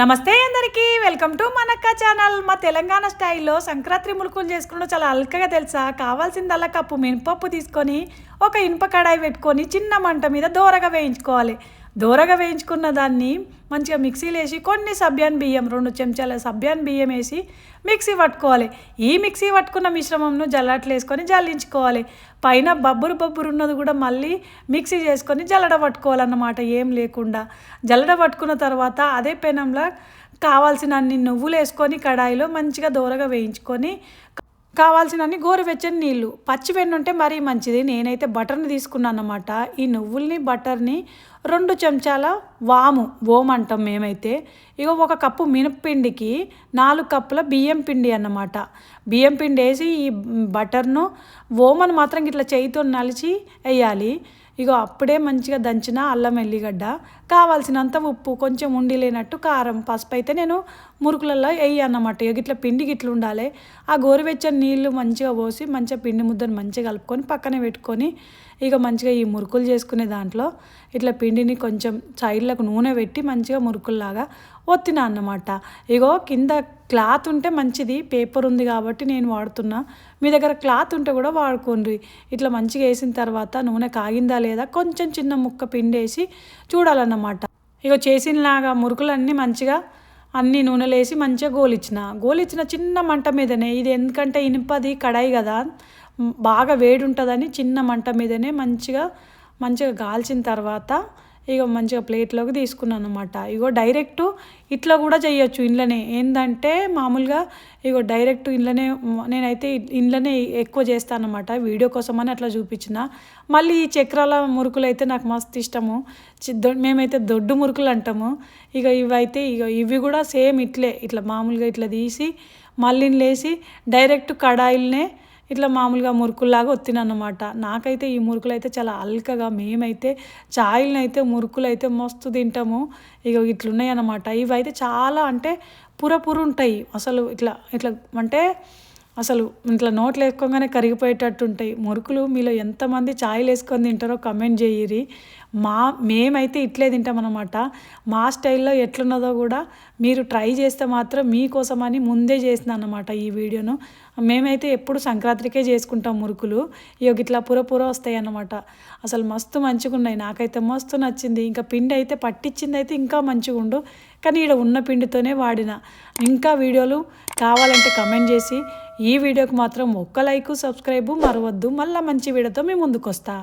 నమస్తే అందరికీ welcome to మనక్క channel. మా తెలంగాణ స్టైల్లో సంక్రాంతి మురుకులు చేసుకుంటూ చాలా అల్కగా తెలుసా. కావాల్సిందల్లా కప్పు మినపప్పు తీసుకొని ఒక ఇనుప కడాయి పెట్టుకొని చిన్న మంట మీద దోరగా వేయించుకోవాలి. దోరగా వేయించుకున్న దాన్ని మంచిగా మిక్సీలో వేసి కొన్ని సబ్యాన్ బియ్యం 2 చెంచాల సబ్యాన్ బియ్యం వేసి మిక్సీ పట్టుకోవాలి. ఈ మిక్సీ పట్టుకున్న మిశ్రమంను జల్లట్లు వేసుకొని జల్లించుకోవాలి. పైన బబ్బురు ఉన్నది కూడా మళ్ళీ మిక్సీ చేసుకొని జల్లడ పట్టుకోవాలన్నమాట, ఏం లేకుండా. జల్లడ పట్టుకున్న తర్వాత అదే పెనంలో కావాల్సిన అన్ని నువ్వులు వేసుకొని కడాయిలో మంచిగా దోరగా వేయించుకొని కావాల్సినన్ని గోరువెచ్చని నీళ్ళు, పచ్చి వెన్న ఉంటే మరీ మంచిది. నేనైతే బటర్ని తీసుకున్నాను అన్నమాట. ఈ నువ్వుల్ని బటర్ని 2 చెంచాల ఓం అంటాం మేమైతే. ఇక 1 కప్పు మినప్పిండికి 4 కప్పుల బియ్యం పిండి అన్నమాట. బియ్యం పిండి వేసి ఈ బటర్ను ఓమను మాత్రం ఇట్లా చేయితో నలిచి వేయాలి. ఇక అప్పుడే మంచిగా దంచిన అల్లం ఎల్లిగడ్డ, కావాల్సినంత ఉప్పు, కొంచెం ఉండి లేనట్టు కారం, పసుపు అయితే నేను మురుకులలో వేయన్నమాట. ఇక ఇట్లా పిండి గిట్ల ఉండాలి. ఆ గోరువెచ్చని నీళ్ళు మంచిగా పోసి మంచిగా పిండి ముద్దను మంచిగా కలుపుకొని పక్కనే పెట్టుకొని ఇక మంచిగా ఈ మురుకులు చేసుకునే దాంట్లో ఇట్లా పిండిని కొంచెం సైడ్లకు నూనె పెట్టి మంచిగా మురుకుల్లాగా ఒత్తినా అన్నమాట. ఇగో కింద క్లాత్ ఉంటే మంచిది, పేపర్ ఉంది కాబట్టి నేను వాడుతున్నా. మీ దగ్గర క్లాత్ ఉంటే కూడా వాడుకోండి. ఇట్లా మంచిగా వేసిన తర్వాత నూనె కాగిందా లేదా కొంచెం చిన్న ముక్క పిండి వేసి చూడాలన్నమాట. ఇగో చేసినలాగా మురుకులన్నీ మంచిగా అన్ని నూనెలు వేసి మంచిగా గోలిచ్చిన చిన్న మంట మీదనే. ఇది ఎందుకంటే ఇనుపది కడాయి కదా, బాగా వేడి ఉంటుందని చిన్న మంట మీదనే మంచిగా కాల్చిన తర్వాత ఇక మంచిగా ప్లేట్లోకి తీసుకున్నాను అనమాట. ఇగో డైరెక్ట్ ఇట్లా కూడా చేయొచ్చు ఇంట్లోనే. ఏంటంటే మామూలుగా ఇగో డైరెక్ట్ ఇంట్లోనే నేనైతే ఇంట్లోనే ఎక్కువ చేస్తాను అనమాట. వీడియో కోసమని అట్లా చూపించిన. మళ్ళీ ఈ చక్రాల మురుకులు అయితే నాకు మస్తు ఇష్టము. మేమైతే దొడ్డు మురుకులు అంటాము. ఇక ఇవి కూడా సేమ్ ఇట్లా మామూలుగా ఇట్లా తీసి మళ్ళీ లేసి డైరెక్ట్ కడాయిల్నే ఇట్లా మామూలుగా మురుకుల్లాగా ఒత్తినన్నమాట. నాకైతే ఈ మురుకులు అయితే చాలా అల్కగా, మేమైతే చాయ్లను అయితే మురుకులు అయితే మస్తు తింటాము. ఇక ఇట్లున్నాయి అన్నమాట. ఇవైతే చాలా అంటే పుర ఉంటాయి. అసలు ఇట్లా అంటే అసలు ఇట్లా నోట్లు వేసుకోగానే కరిగిపోయేటట్టు ఉంటాయి మురుకులు. మీలో ఎంతమంది చాయ్లు వేసుకొని తింటారో కమెంట్ చేయరి. మేమైతే ఇట్లే తింటామన్నమాట. మా స్టైల్లో ఎట్లున్నదో కూడా మీరు ట్రై చేస్తే మాత్రం మీకోసమని ముందే చేసిన అన్నమాట ఈ వీడియోను. మేమైతే ఎప్పుడు సంక్రాంతికే చేసుకుంటాం మురుకులు. ఇక ఇట్లా పుర వస్తాయి అన్నమాట. అసలు మస్తు మంచిగా ఉన్నాయి, నాకైతే మస్తు నచ్చింది. ఇంకా పిండి అయితే పట్టించింది అయితే ఇంకా మంచిగా ఉండు, కానీ ఇక్కడ ఉన్న పిండితోనే వాడిన. ఇంకా వీడియోలు కావాలంటే కమెంట్ చేసి, ఈ వీడియోకి మాత్రం ఒక్క లైక్, సబ్స్క్రైబ్ మరవద్దు. మళ్ళీ మంచి వీడియోతో మేము ముందుకు వస్తా.